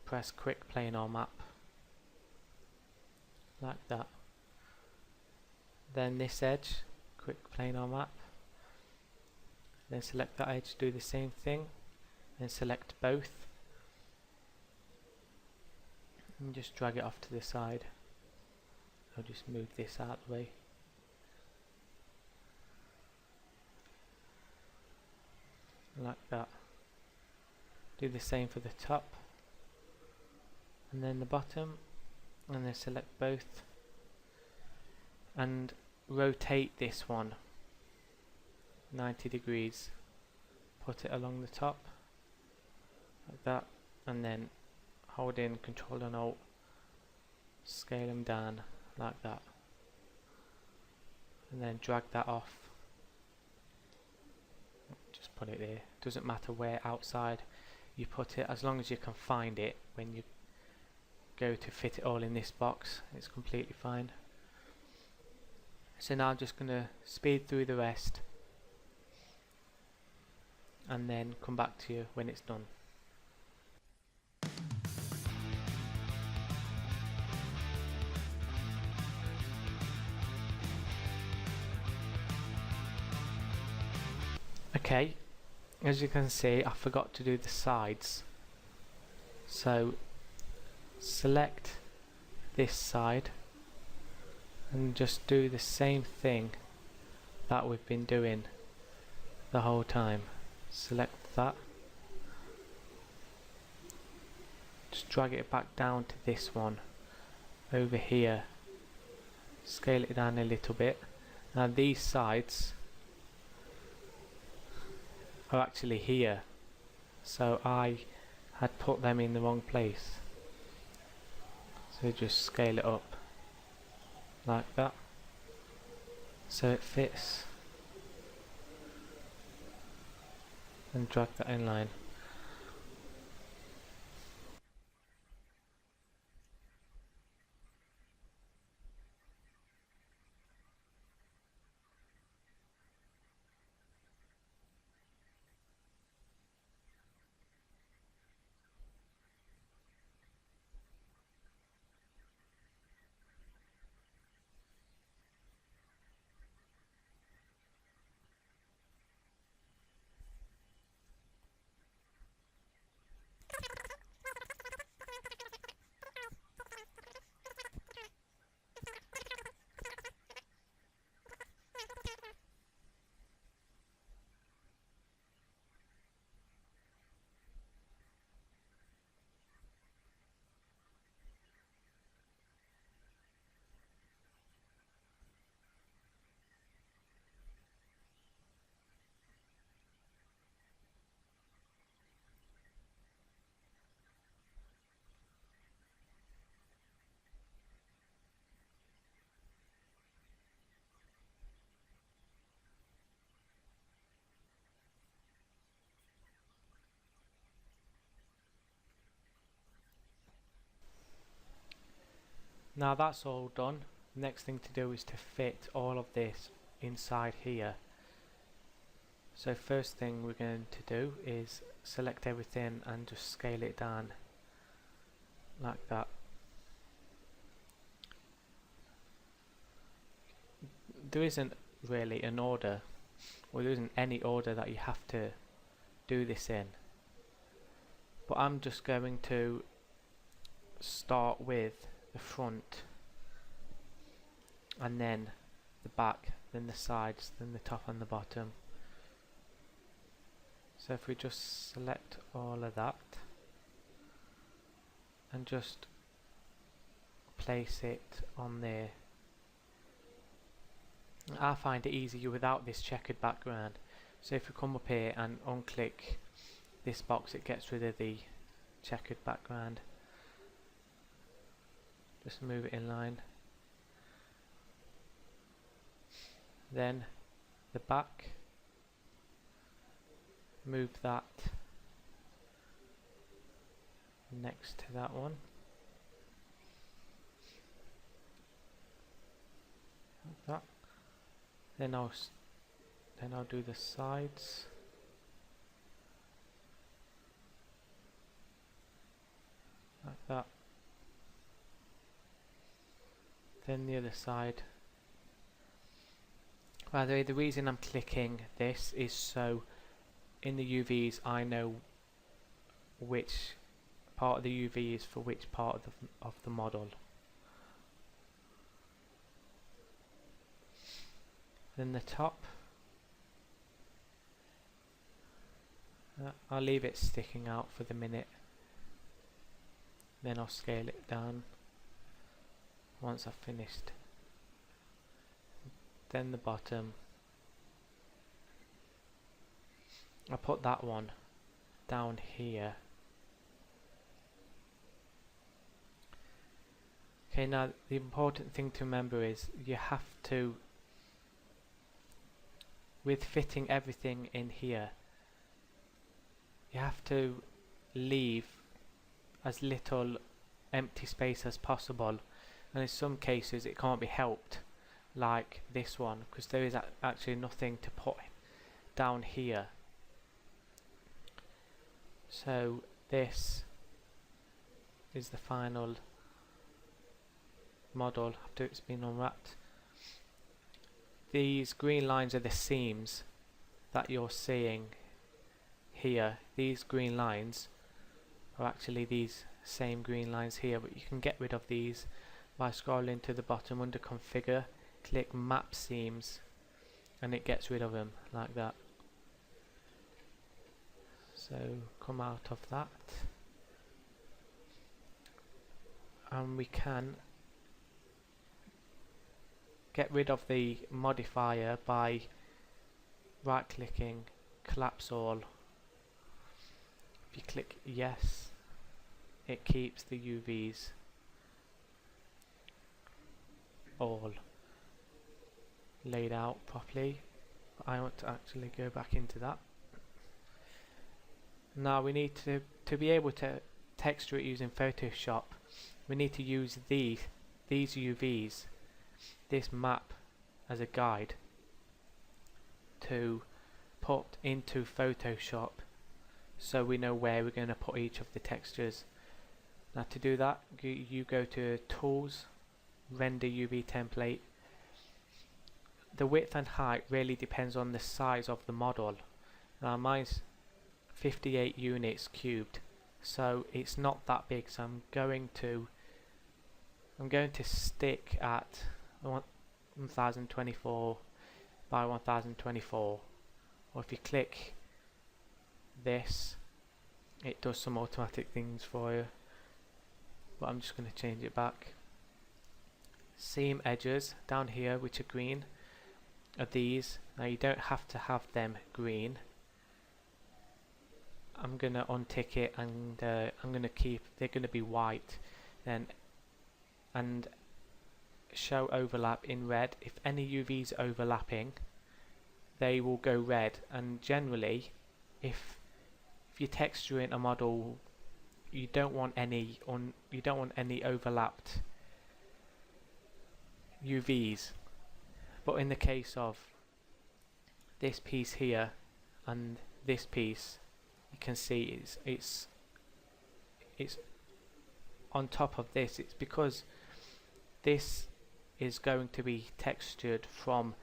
press quick plane or map like that. Then this edge, quick plane or map, then select that edge, do the same thing, then select both and just drag it off to the side. I'll just move this out of the way. Like that. Do the same for the top and then the bottom, and then select both and rotate this one 90 degrees. Put it along the top like that, and then hold in Control and Alt, scale them down like that, and then drag that off. Just put it there. Doesn't matter where outside you put it, as long as you can find it when you go to fit it all in this box, it's completely fine. So now I'm just going to speed through the rest and then come back to you when it's done. Okay, as you can see, I forgot to do the sides, so select this side and just do the same thing that we've been doing the whole time. Select that, just drag it back down to this one over here, scale it down a little bit. Now these sides are actually here, so I had put them in the wrong place, so just scale it up like that so it fits, and drag that in line. Now that's all done. The next thing to do is to fit all of this inside here. So first thing we're going to do is select everything and just scale it down like that. There isn't really an order, or there isn't any order that you have to do this in, but I'm just going to start with the front and then the back, then the sides, then the top and the bottom. So if we just select all of that and just place it on there. I find it easier without this checkered background. So if we come up here and unclick this box, it gets rid of the checkered background. Just move it in line. Then the back, move that next to that one like that. Then I'll do the sides that. Then the other side. By the way, the reason I'm clicking this is so in the UVs I know which part of the UV is for which part of the model. Then the top, I'll leave it sticking out for the minute, then I'll scale it down once I've finished. Then the bottom, I'll put that one down here. Okay, now the important thing to remember is you have to, with fitting everything in here, you have to leave as little empty space as possible, and in some cases it can't be helped, like this one, because there is actually nothing to put down here. So this is the final model after it's been unwrapped. These green lines are the seams that you're seeing here. These green lines are actually these same green lines here, but you can get rid of these by scrolling to the bottom under configure, click map seams, and it gets rid of them like that. So come out of that, and we can get rid of the modifier by right clicking, collapse all. If you click yes, it keeps the UVs all laid out properly. I want to actually go back into that. Now we need to be able to texture it using Photoshop, we need to use these UVs, this map, as a guide to put into Photoshop, so we know where we're going to put each of the textures. Now to do that, you go to Tools, Render UV Template. The width and height really depends on the size of the model. Now mine's 58 units cubed, so it's not that big, so I'm going to stick at 1024 by 1024, or if you click this, it does some automatic things for you, but I'm just going to change it back. Seam edges down here, which are green, are these. Now you don't have to have them green. I'm going to untick it, and I'm going to keep, they're going to be white then, and show overlap in red. If any UVs overlapping, they will go red, and generally if you're texturing a model, you don't want any overlapped UVs. But in the case of this piece here and this piece, you can see it's on top of this. It's because this is going to be textured from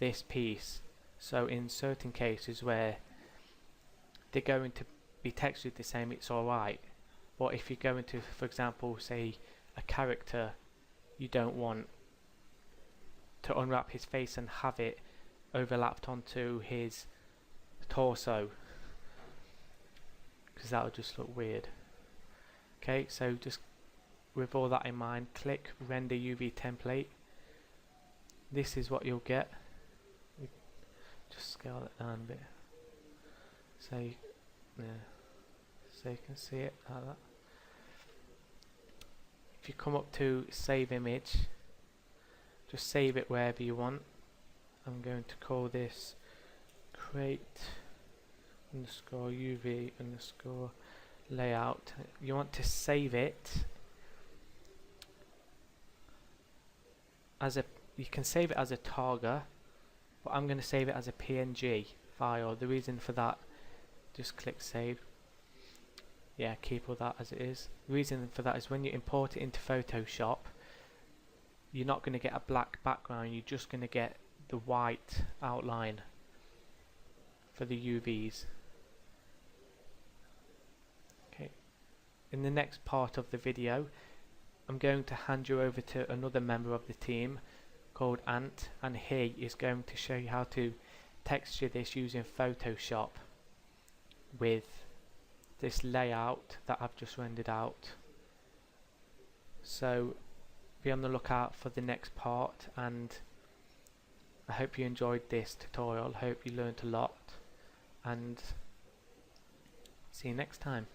this piece, so in certain cases where they're going to be textured the same, it's alright. But if you're going to, for example, say a character, you don't want to unwrap his face and have it overlapped onto his torso, because that would just look weird. Okay, so just with all that in mind, click Render UV Template. This is what you'll get. Just scale it down a bit, so you can see it like that. If you come up to Save Image, just save it wherever you want. I'm going to call this create underscore UV underscore layout. You want to save it as a, you can save it as a Targa, but I'm going to save it as a PNG file. The reason for that, just click save. yeah, keep all that as it is. The reason for that is when you import it into Photoshop, you're not going to get a black background, you're just going to get the white outline for the UVs. Okay. In the next part of the video, I'm going to hand you over to another member of the team called Ant, and he is going to show you how to texture this using Photoshop with this layout that I've just rendered out. So be on the lookout for the next part, and I hope you enjoyed this tutorial. I hope you learned a lot, and see you next time.